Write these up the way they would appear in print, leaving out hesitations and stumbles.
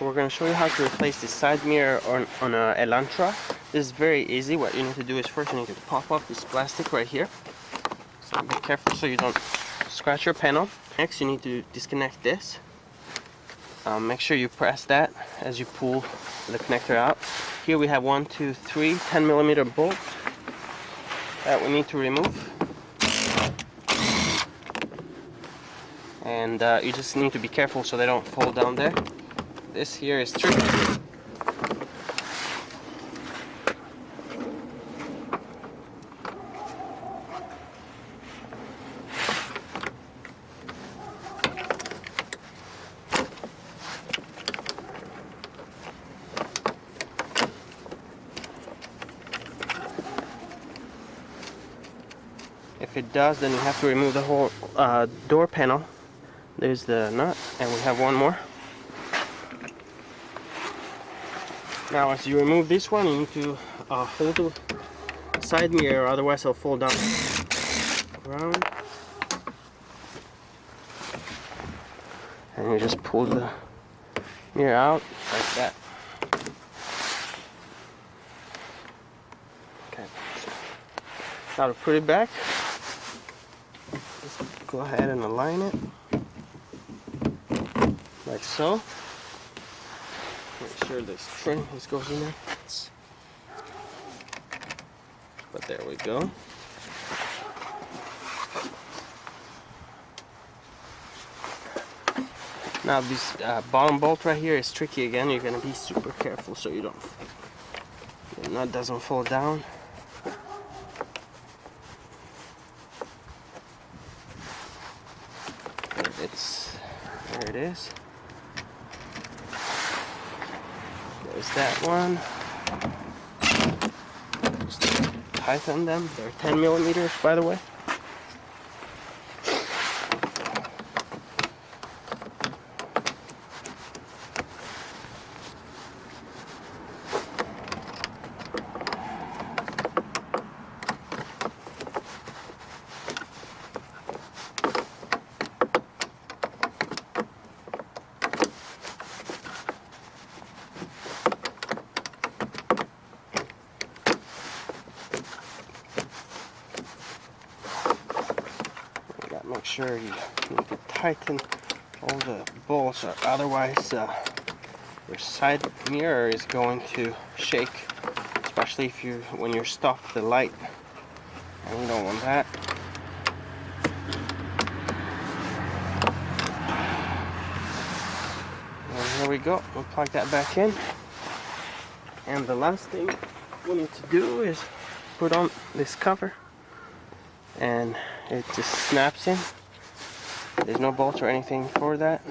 We're going to show you how to replace the side mirror on a Elantra. This is very easy. What you need to do is first you need to pop up this plastic right here. So be careful so you don't scratch your panel. Next you need to disconnect this. Make sure you press that as you pull the connector out. Here we have 1, 2, 3 10mm bolts that we need to remove. And you just need to be careful so they don't fall down there. This here is tricky. If it does, then you have to remove the whole door panel. There's the nut, and we have one more. Now as you remove this one, you need to hold the side mirror, otherwise it'll fall down around. And you just pull the mirror out like that. Okay, so now to put it back, just go ahead and align it like so. Make sure this string goes in there. But there we go. Now this bottom bolt right here is tricky again. You're gonna be super careful so the nut doesn't fall down. There it is. There's that one. Just tighten them. They're 10mm, by the way. Make sure you need to tighten all the bolts, or otherwise your side mirror is going to shake, especially when you're stopped the light, and you don't want that. And here we go. We'll plug that back in. And the last thing we need to do is put on this cover, and it just snaps in. There's no bolts or anything for that.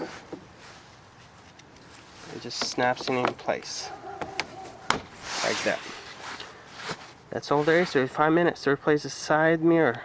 It just snaps in place like that. That's all there is. 5 minutes to replace the side mirror.